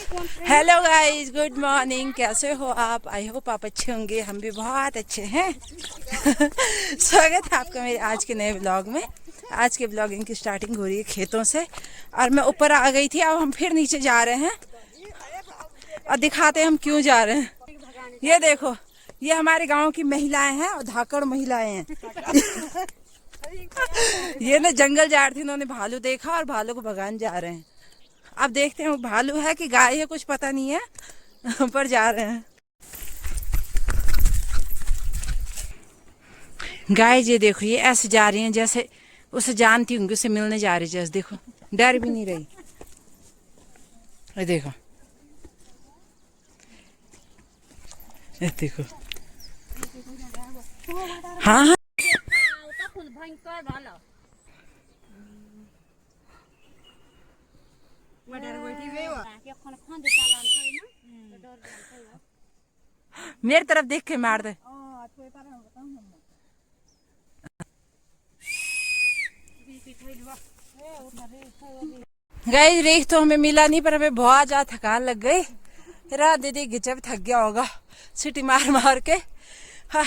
Hello guys, good morning. कैसे हो आप? आई होप आप अच्छे होंगे। हम भी बहुत अच्छे हैं। स्वागत है आपका मेरे आज के नए व्लॉग में। आज के व्लॉगिंग की स्टार्टिंग हो रही है खेतों से और मैं ऊपर आ गई थी। अब हम फिर नीचे जा रहे हैं और दिखाते हैं हम क्यों जा रहे हैं। ये देखो, ये हमारे गांव की महिलाएं हैं और धाकड़ महिलाएं हैं। ये ना जंगल जा रही थी, उन्होंने भालू देखा और भालू को भगाने जा रहे हैं। अब देखते हैं वो भालू है कि गाय है, कुछ पता नहीं है। पर जा रहे हैं। गाय ये देखो, ये ऐसे जा रही हैं जैसे उसे जानती होंगी, उसे मिलने जा रही जैसे। देखो, डर भी नहीं रही। ये देखो, ये देखो। हाँ हाँ, मेरी तरफ देख के मार दे। गई रेख तो हमें मिला नहीं, पर हमें बहुत ज्यादा थकान लग गई। रात दीदी घिचे भी थक गया होगा सीटी मार मार के। हाँ,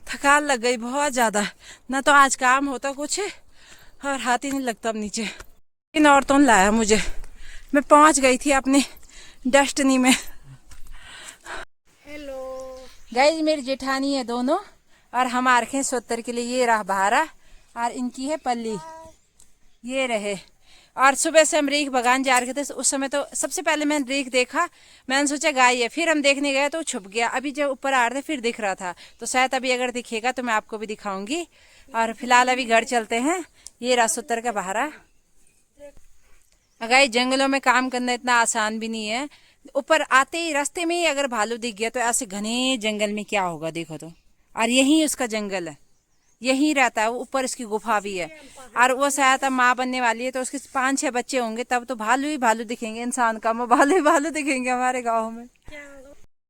थकान लग गई बहुत ज्यादा। ना तो आज काम होता कुछ और हाथ ही नहीं लगता अब नीचे। इन औरतों ने लाया मुझे। मैं पहुंच गई थी अपनी डेस्टिनी में। हेलो गाइस, मेरी जेठानी है दोनों और हम आ रखे हैं सोतर के लिए। ये रहा बहारा और इनकी है पल्ली। ये रहे। और सुबह से हम रेख भगान जा रहे थे। उस समय तो सबसे पहले मैंने रेख देखा, मैंने सोचा गाय है। फिर हम देखने गए तो छुप गया। अभी जब ऊपर आ रहे थे फिर दिख रहा था, तो शायद अभी अगर दिखेगा तो मैं आपको भी दिखाऊंगी। और फिलहाल अभी घर चलते हैं। ये रहा सोतर का बहारा। गाय, जंगलों में काम करना इतना आसान भी नहीं है। ऊपर आते ही रास्ते में ही अगर भालू दिख गया तो ऐसे घने जंगल में क्या होगा देखो तो। और यही उसका जंगल है, यही रहता है। वो ऊपर इसकी गुफा भी है। और वो शायद अब माँ बनने वाली है, तो उसके 5-6 बच्चे होंगे, तब तो भालू ही भालू दिखेंगे। इंसान का वो भालू ही भालू दिखेंगे हमारे गाँव में।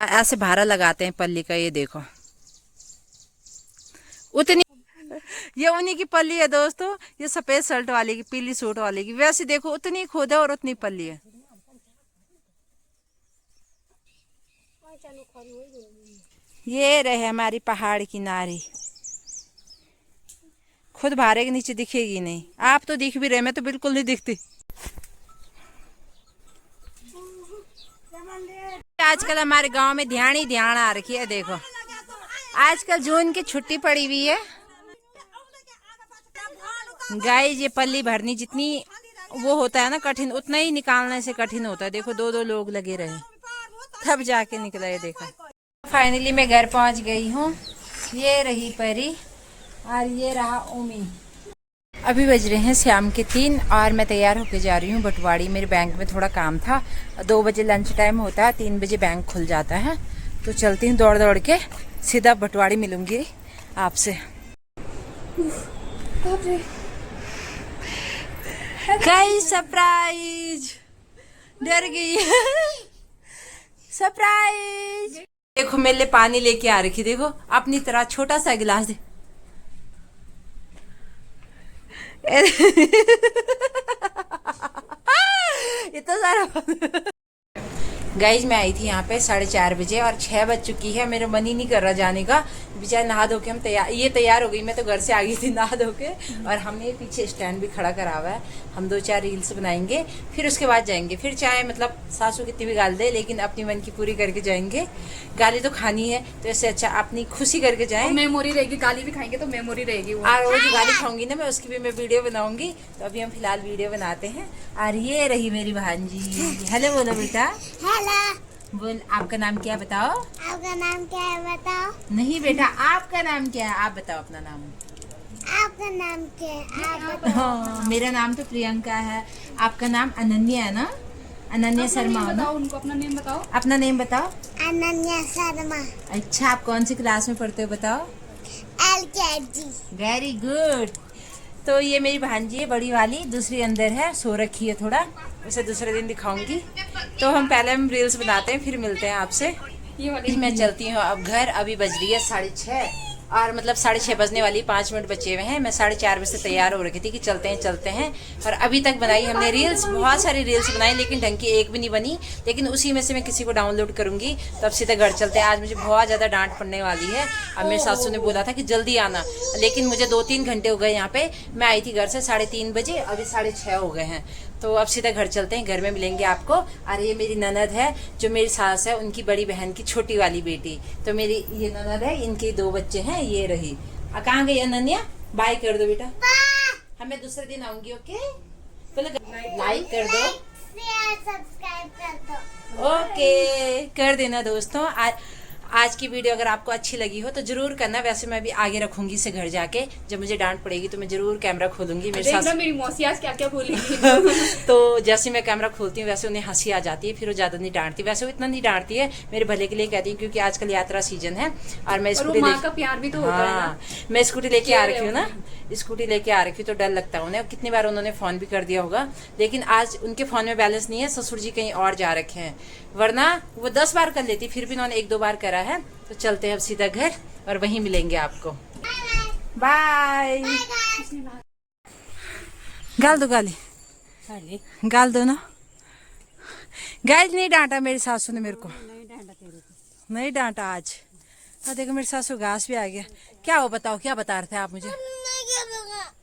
ऐसे भारा लगाते हैं पल्ली का। ये देखो, उतनी ये उन्हीं की पल्ली है दोस्तों। ये सफेद शर्ट वाले की, पीली सूट वाले की। वैसे देखो, उतनी खुद है और उतनी पल्ली है। ये रहे हमारी पहाड़ की नारी। खुद भारे के नीचे दिखेगी नहीं। आप तो दिख भी रहे, मैं तो बिल्कुल नहीं दिखती। आजकल हमारे गांव में ध्यान ही ध्यान आ रखी है। देखो, आजकल जून की छुट्टी पड़ी हुई है। गाय, ये पल्ली भरनी जितनी वो होता है ना कठिन, उतना ही निकालने से कठिन होता है। देखो, 2-2 लोग लगे रहे तब जाके निकला। ये देखो, फाइनली मैं घर पहुंच गई हूँ। ये रही परी और ये रहा ओमी। अभी बज रहे हैं शाम के 3 और मैं तैयार होके जा रही हूँ बटवाड़ी। मेरे बैंक में थोड़ा काम था। 2 बजे लंच टाइम होता है, 3 बजे बैंक खुल जाता है। तो चलती हूँ दौड़ दौड़ के, सीधा बटवाड़ी मिलूंगी आपसे। Guys, surprise! डर गई। सरप्राइज! देखो, मेरे लिए पानी लेके आ रखी। देखो, अपनी तरह छोटा सा गिलास दे। इतना सारा। गाइज, मैं आई थी यहाँ पे 4:30 बजे और 6 बज चुकी है। मेरा मन ही नहीं कर रहा जाने का। बेचारे नहा धो के हम तैयार हो गई। मैं तो घर से आ गई थी नहा धो के। और हमने पीछे स्टैंड भी खड़ा करा हुआ है। हम 2-4 रील्स बनाएंगे, फिर उसके बाद जाएंगे। फिर चाहे मतलब सासू कितनी भी गाल दे, लेकिन अपनी मन की पूरी करके जाएंगे। गाली तो खानी है, तो इससे अच्छा अपनी खुशी करके जाए। मेमोरी रहेगी, गाली भी खाएंगे तो मेमोरी रहेगी। और वो जो गाली खाऊंगी ना मैं, उसकी भी मैं वीडियो बनाऊंगी। तो अभी हम फिलहाल वीडियो बनाते हैं। और ये रही मेरी भांजी। हेलो बोलो बेटा। हेलो। बोल, आपका नाम क्या बताओ? आपका नाम क्या है बताओ? नहीं बेटा, आपका नाम क्या है? आप बताओ अपना नाम। आपका नाम क्या है आप बताओ? हाँ, मेरा नाम तो प्रियंका है। आपका नाम अनन्या है ना? अनन्या शर्मा हो ना? उनको अपना नेम बताओ। अपना नेम बताओ। अनन्या शर्मा। अच्छा, आप कौन सी क्लास में पढ़ते हो बताओ? LKG। Very good. तो ये मेरी भांजी है बड़ी वाली, दूसरी अंदर है, सो रखी है थोड़ा। उसे दूसरे दिन दिखाऊंगी। तो हम रील्स बनाते हैं, फिर मिलते हैं आपसे। ये वाली मैं चलती हूँ अब घर। अभी बज रही है 6:30 और मतलब 6:30 बजने वाली, 5 मिनट बचे हुए हैं। मैं 4:30 बजे से तैयार हो रखी थी कि चलते हैं। और अभी तक बनाई हमने रील्स, बहुत सारी रील्स बनाई, लेकिन ढंग की एक भी नहीं बनी। लेकिन उसी में से मैं किसी को डाउनलोड करूंगी, तो अब सीधा घर चलते हैं। आज मुझे बहुत ज़्यादा डांट पड़ने वाली है। अब मेरे सासू ने बोला था कि जल्दी आना, लेकिन मुझे 2-3 घंटे हो गए यहाँ पे। मैं आई थी घर से 3:30 बजे, अभी 6:30 हो गए हैं। तो अब सीधा घर चलते हैं, घर में मिलेंगे आपको। और ये मेरी ननद है, जो मेरी सास है, उनकी बड़ी बहन की छोटी वाली बेटी। तो मेरी ये ननद है, इनके 2 बच्चे हैं। ये रही। कहाँ गई अनन्या? बाय कर दो बेटा। हमें दूसरे दिन आऊंगी। ओके, लाइक कर दो, सब्सक्राइब कर दो। ओके कर देना दोस्तों। आज की वीडियो अगर आपको अच्छी लगी हो तो जरूर करना। वैसे मैं अभी आगे रखूंगी इसे घर जाके, जब मुझे डांट पड़ेगी तो मैं जरूर कैमरा खोलूंगी। मेरे साथ मेरी मौसी आज क्या क्या बोलेगी। तो जैसे मैं कैमरा खोलती हूँ वैसे उन्हें हंसी आ जाती है, फिर वो ज्यादा नहीं डांटती। वैसे वो इतना नहीं डांटती है, मेरे भले के लिए कहती है, क्योंकि आजकल यात्रा सीजन है। और मैं स्कूटी का प्यार भी तो होता है ना। मैं स्कूटी लेके आ रखी हूँ ना, स्कूटी लेके आ रखी हूँ, तो डर लगता है उन्हें। कितनी बार उन्होंने फोन भी कर दिया होगा, लेकिन आज उनके फोन में बैलेंस नहीं है। ससुर जी कहीं और जा रखे हैं, वरना वो 10 बार कर लेती, फिर भी उन्होंने 1-2 बार करा है। तो चलते हैं अब सीधा घर, और वहीं मिलेंगे आपको। बाय। गाल दो, गाल दो ना। गाइस नहीं डांटा मेरी सासू ने मेरे को, नहीं डांटा आज। देखो मेरी सासू घास भी आ गया। क्या हो, बताओ क्या बता रहे थे आप मुझे?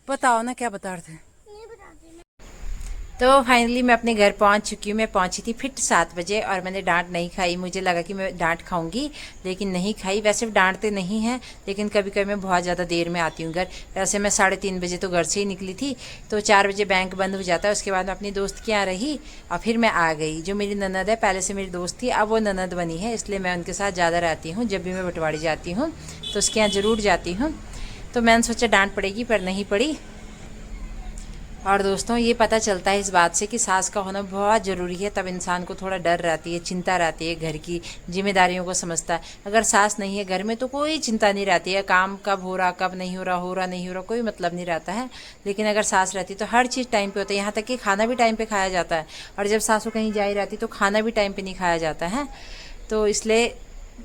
बताओ ना क्या बता रहे थे। तो फाइनली मैं अपने घर पहुंच चुकी हूँ। मैं पहुंची थी फिट 7 बजे, और मैंने डांट नहीं खाई। मुझे लगा कि मैं डांट खाऊंगी, लेकिन नहीं खाई। वैसे डांटते नहीं हैं, लेकिन कभी कभी मैं बहुत ज़्यादा देर में आती हूँ घर। वैसे मैं 3:30 बजे तो घर से ही निकली थी, तो 4 बजे बैंक बंद हो जाता है। उसके बाद मैं अपनी दोस्त के यहाँ रही, और फिर मैं आ गई। जो मेरी ननद है, पहले से मेरी दोस्त थी, अब वो ननद बनी है, इसलिए मैं उनके साथ ज़्यादा रहती हूँ। जब भी मैं बटवाड़ी जाती हूँ तो उसके यहाँ ज़रूर जाती हूँ। तो मैंने सोचा डांट पड़ेगी, पर नहीं पड़ी। और दोस्तों ये पता चलता है इस बात से कि सास का होना बहुत ज़रूरी है। तब इंसान को थोड़ा डर रहती है, चिंता रहती है, घर की जिम्मेदारियों को समझता है। अगर सास नहीं है घर में तो कोई चिंता नहीं रहती है, काम कब हो रहा, कब नहीं हो रहा नहीं हो रहा, कोई मतलब नहीं रहता है। लेकिन अगर सास रहती तो हर चीज़ टाइम पे होता है, यहाँ तक कि खाना भी टाइम पे खाया जाता है। और जब सासू कहीं जा ही रहती तो खाना भी टाइम पे नहीं खाया जाता है। तो इसलिए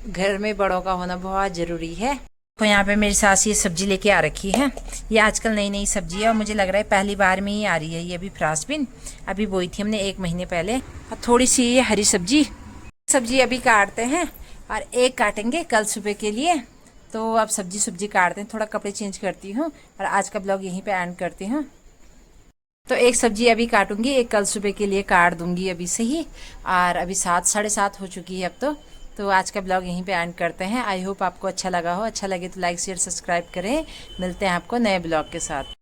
घर में बड़ों का होना बहुत ज़रूरी है। तो यहाँ पे मेरी सास ये सब्जी लेके आ रखी है। ये आजकल नई नई सब्जी है, और मुझे लग रहा है पहली बार में ही आ रही है। ये अभी फ्रांसबीन अभी बोई थी हमने 1 महीने पहले। और थोड़ी सी ये हरी सब्जी अभी काटते हैं, और एक काटेंगे कल सुबह के लिए। तो अब सब्जी काटते हैं, थोड़ा कपड़े चेंज करती हूँ, और आज का ब्लॉग यहीं पे एंड करती हूँ। तो एक सब्जी अभी काटूंगी, एक कल सुबह के लिए काट दूंगी अभी से ही। और अभी 7, 7:30 हो चुकी है अब तो आज का ब्लॉग यहीं पे एंड करते हैं। आई होप आपको अच्छा लगा हो। अच्छा लगे तो लाइक शेयर सब्सक्राइब करें। मिलते हैं आपको नए ब्लॉग के साथ।